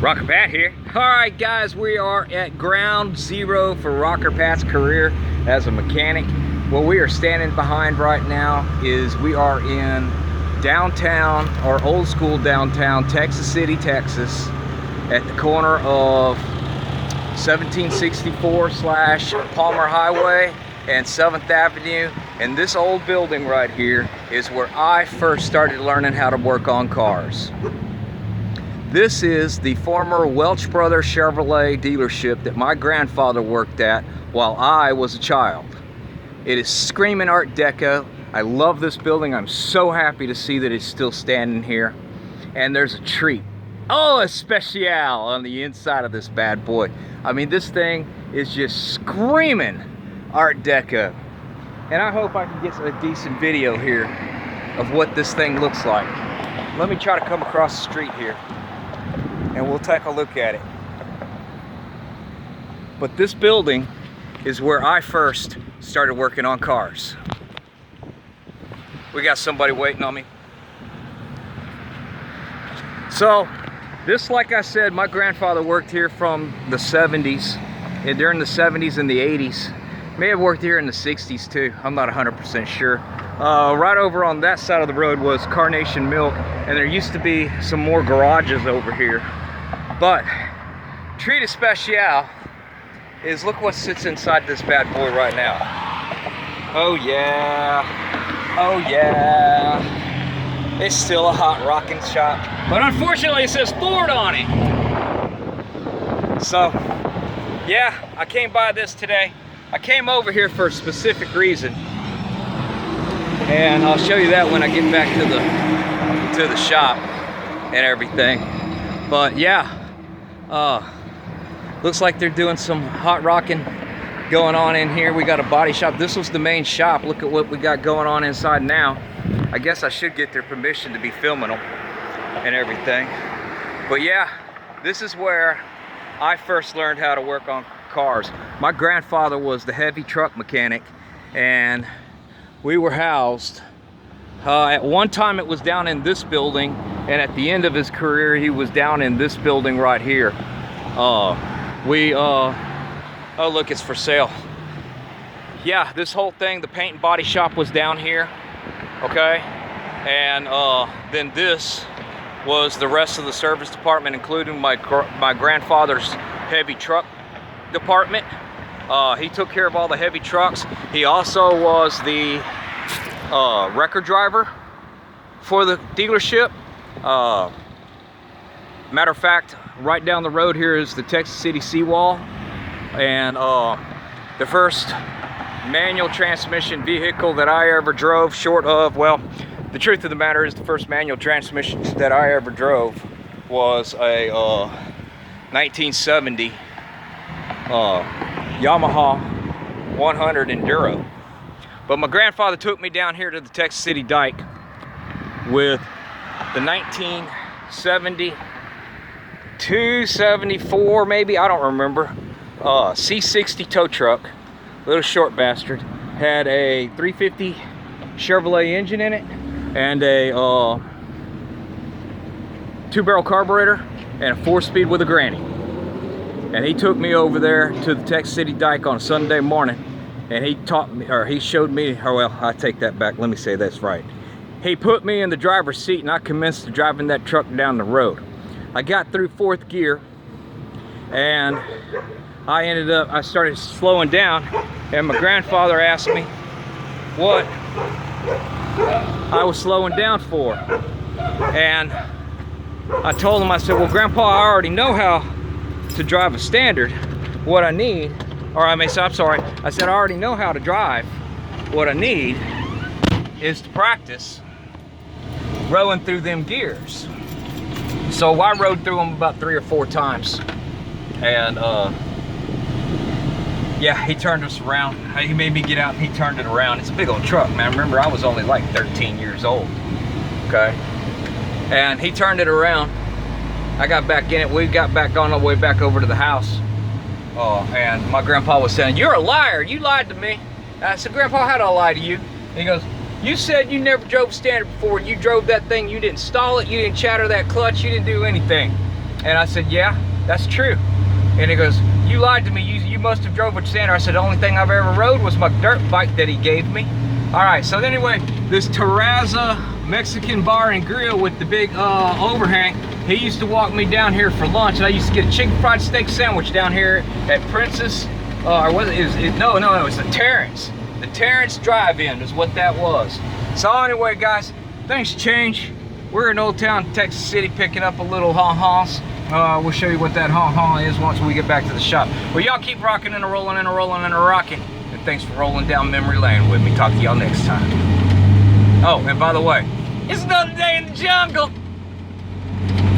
Rocker Pat here. Alright guys, we are at ground zero for Rocker Pat's career as a mechanic. What we are standing behind right now is we are in downtown, or old school downtown, Texas City, Texas, at the corner of 1764/Palmer Highway and 7th Avenue. And this old building right here is where I first started learning how to work on cars. This is the former Welch Brothers Chevrolet dealership that my grandfather worked at while I was a child. It is screaming Art Deco. I love this building. I'm so happy to see that it's still standing here. And there's a treat. Oh, a special on the inside of this bad boy. I mean, this thing is just screaming Art Deco. And I hope I can get a decent video here of what this thing looks like. Let me try to come across the street here and we'll take a look at it. But this building is where I first started working on cars. We got somebody waiting on me. So this, like I said, my grandfather worked here from the 70s, and during the 70s and the 80s. May have worked here in the 60s too, I'm not 100% sure. Right over on that side of the road was Carnation Milk, and there used to be some more garages over here. But treat special is, look what sits inside this bad boy right now. Oh yeah, oh yeah. It's still a hot rocking shop, but unfortunately it says Ford on it. So yeah, I came by this today. I came over here for a specific reason, and I'll show you that when I get back to the shop and everything. But yeah, looks like they're doing some hot rocking going on in here. We got a body shop. This was the main shop. Look at what we got going on inside now. I guess I should get their permission to be filming them and everything. But yeah, this is where I first learned how to work on cars. My grandfather was the heavy truck mechanic, and we were housed. At one time it was down in this building, and at the end of his career he was down in this building right here. Oh look, it's for sale. Yeah, this whole thing, the paint and body shop was down here, okay? And then this was the rest of the service department, including my grandfather's heavy truck department. He took care of all the heavy trucks. He also was the record driver for the dealership. Matter of fact, right down the road here is the Texas City seawall, and the first manual transmission vehicle that I ever drove, short of, well, the truth of the matter is the first manual transmission that I ever drove was a 1970 Yamaha 100 Enduro. But my grandfather took me down here to the Texas City dike with the 1972, 74 maybe, I don't remember, C60 tow truck, little short bastard. Had a 350 Chevrolet engine in it, and a 2-barrel carburetor, and a 4-speed with a granny. And he took me over there to the Texas City dike on a Sunday morning, and he taught me, or he showed me, or well, I take that back, let me say that's right. He put me in the driver's seat, and I commenced driving that truck down the road. I got through 4th gear, and I started slowing down, and my grandfather asked me what I was slowing down for. And I told him, I said, well, Grandpa, I already know how to drive a standard. What I need, or I said, I'm sorry, I said, I already know how to drive. What I need is to practice rowing through them gears. So I rode through them about 3 or 4 times, and yeah, he turned us around. He made me get out and he turned it around. It's a big old truck, man. Remember, I was only like 13 years old, okay? And he turned it around. I got back in it. We got back on the way back over to the house. And my grandpa was saying, you're a liar, you lied to me. And I said, Grandpa, how did I lie to you? And he goes, you said you never drove standard before. You drove that thing, you didn't stall it, you didn't chatter that clutch, you didn't do anything. And I said, yeah, that's true. And he goes, you lied to me. You must have drove with Sandra. I said, the only thing I've ever rode was my dirt bike that he gave me. All right, so anyway, this Terraza Mexican bar and grill with the big overhang, he used to walk me down here for lunch, and I used to get a chicken fried steak sandwich down here at Princess, or was it, no, it was the Terrence. The Terrence Drive-In is what that was. So anyway, guys, things change. We're in Old Town, Texas City, picking up a little honk-honks. We'll show you what that honk-honk is once we get back to the shop. Well, y'all keep rocking and rolling and rolling and rocking. And thanks for rolling down memory lane with me. Talk to y'all next time. Oh, and by the way, it's another day in the jungle.